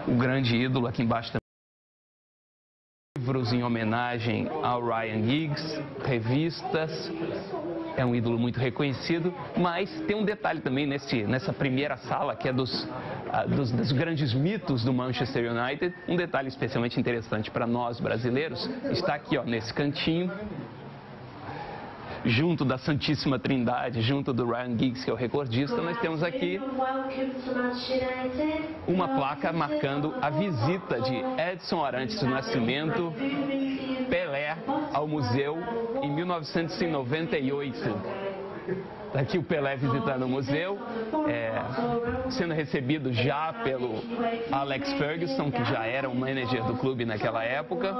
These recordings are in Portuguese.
o grande ídolo aqui embaixo também. Livros em homenagem ao Ryan Giggs, revistas, é um ídolo muito reconhecido, mas tem um detalhe também nessa primeira sala, que é dos grandes mitos do Manchester United. Um detalhe especialmente interessante para nós brasileiros está aqui, ó, nesse cantinho, junto da Santíssima Trindade, junto do Ryan Giggs, que é o recordista, nós temos aqui uma placa marcando a visita de Edson Arantes do Nascimento, Pelé, ao museu em 1998. Aqui o Pelé visitando o museu, sendo recebido já pelo Alex Ferguson, que já era o manager do clube naquela época.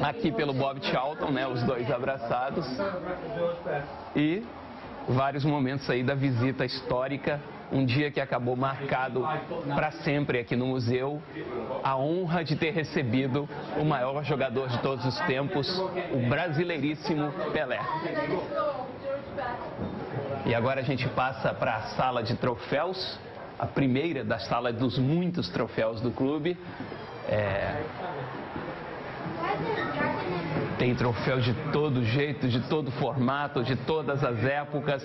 Aqui pelo Bob Charlton, né, os dois abraçados. E vários momentos aí da visita histórica, um dia que acabou marcado para sempre aqui no museu, a honra de ter recebido o maior jogador de todos os tempos, o brasileiríssimo Pelé. E agora a gente passa para a sala de troféus, a primeira da sala dos muitos troféus do clube. Tem troféu de todo jeito, de todo formato, de todas as épocas.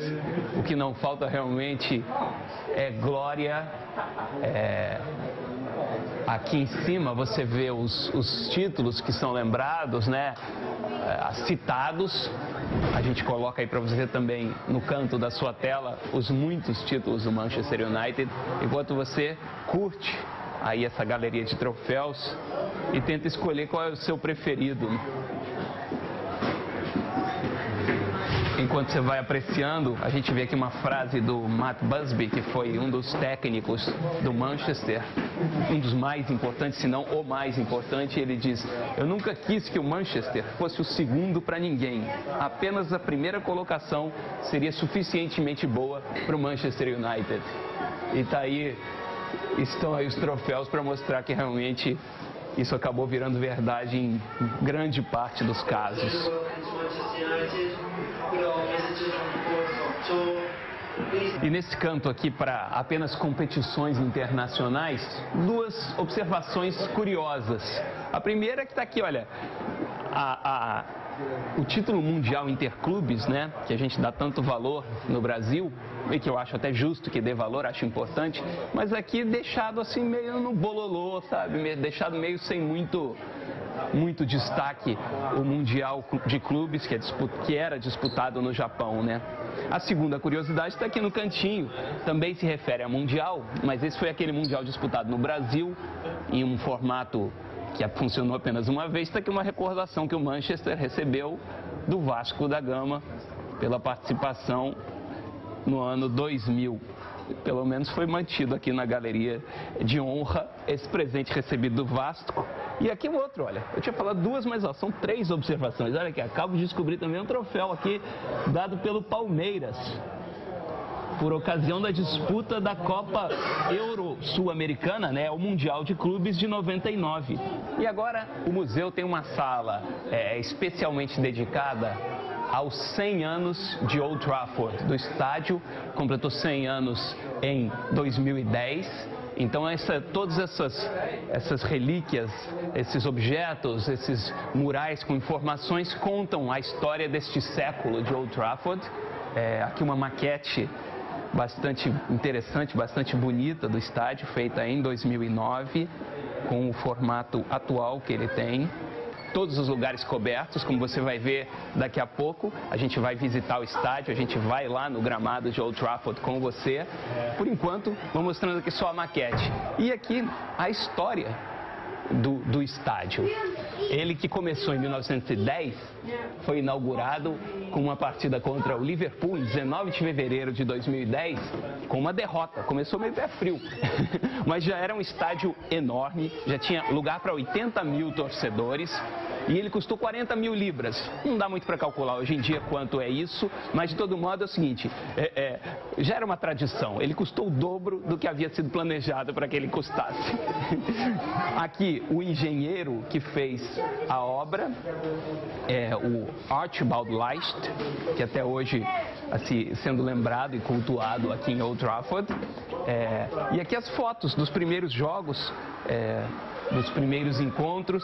O que não falta realmente é glória. Aqui em cima você vê os títulos que são lembrados, né? Citados. A gente coloca aí para você também no canto da sua tela os muitos títulos do Manchester United, enquanto você curte aí essa galeria de troféus e tenta escolher qual é o seu preferido. Enquanto você vai apreciando, a gente vê aqui uma frase do Matt Busby, que foi um dos técnicos do Manchester, um dos mais importantes, se não o mais importante. Ele diz: eu nunca quis que o Manchester fosse o segundo para ninguém. Apenas a primeira colocação seria suficientemente boa para o Manchester United. E tá aí, estão aí os troféus para mostrar que realmente isso acabou virando verdade em grande parte dos casos. E nesse canto aqui, para apenas competições internacionais, duas observações curiosas. A primeira é que está aqui, olha, o título mundial interclubes, né, que a gente dá tanto valor no Brasil, e que eu acho até justo que dê valor, acho importante, mas aqui deixado assim meio no bololô, sabe, deixado meio sem muito destaque o Mundial de Clubes, que era disputado no Japão, né? A segunda curiosidade está aqui no cantinho, também se refere a Mundial, mas esse foi aquele Mundial disputado no Brasil, em um formato que funcionou apenas uma vez. Está aqui uma recordação que o Manchester recebeu do Vasco da Gama pela participação no ano 2000. Pelo menos foi mantido aqui na galeria de honra esse presente recebido do Vasco. E aqui o outro, olha, eu tinha falado duas, mas ó, são três observações. Olha aqui, acabo de descobrir também um troféu aqui dado pelo Palmeiras, por ocasião da disputa da Copa Euro Sul-Americana, né, o Mundial de Clubes de 99. E agora o museu tem uma sala especialmente dedicada aos 100 anos de Old Trafford, do estádio. Completou 100 anos em 2010. Então todas essas relíquias, esses objetos, esses murais com informações contam a história deste século de Old Trafford. Aqui uma maquete bastante interessante, bastante bonita do estádio, feita em 2009, com o formato atual que ele tem. Todos os lugares cobertos, como você vai ver daqui a pouco. A gente vai visitar o estádio, a gente vai lá no gramado de Old Trafford com você. Por enquanto, vou mostrando aqui só a maquete. E aqui a história do estádio. Ele, que começou em 1910, foi inaugurado com uma partida contra o Liverpool em 19 de fevereiro de 2010, com uma derrota. Começou meio pé frio, mas já era um estádio enorme, já tinha lugar para 80 mil torcedores. E ele custou 40 mil libras. Não dá muito para calcular hoje em dia quanto é isso, mas de todo modo é o seguinte, já era uma tradição. Ele custou o dobro do que havia sido planejado para que ele custasse. Aqui o engenheiro que fez a obra é o Archibald Leist, que até hoje sendo lembrado e cultuado aqui em Old Trafford. E aqui as fotos dos primeiros jogos, dos primeiros encontros.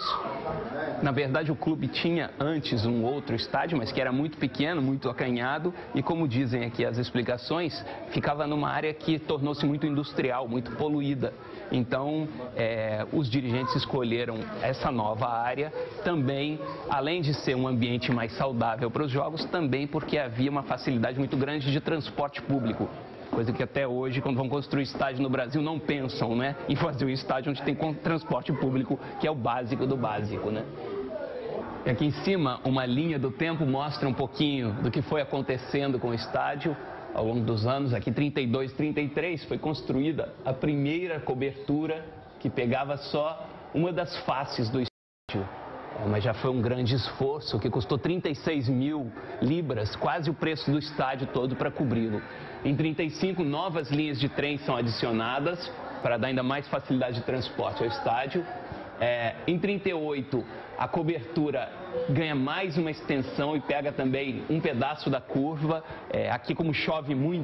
Na verdade, o clube tinha antes um outro estádio, mas que era muito pequeno, muito acanhado, e como dizem aqui as explicações, ficava numa área que tornou-se muito industrial, muito poluída. Então, os dirigentes escolheram essa nova área também, além de ser um ambiente mais saudável para os jogos, também porque havia uma facilidade muito grande de transporte público. Coisa que até hoje, quando vão construir estádio no Brasil, não pensam, né, em fazer um estádio onde tem transporte público, que é o básico do básico, né? E aqui em cima, uma linha do tempo mostra um pouquinho do que foi acontecendo com o estádio ao longo dos anos. Aqui, 32, 33, foi construída a primeira cobertura que pegava só uma das faces do estádio. Mas já foi um grande esforço que custou 36 mil libras, quase o preço do estádio todo para cobri-lo. Em 35, novas linhas de trem são adicionadas para dar ainda mais facilidade de transporte ao estádio. Em 38, a cobertura ganha mais uma extensão e pega também um pedaço da curva. Aqui, como chove muito,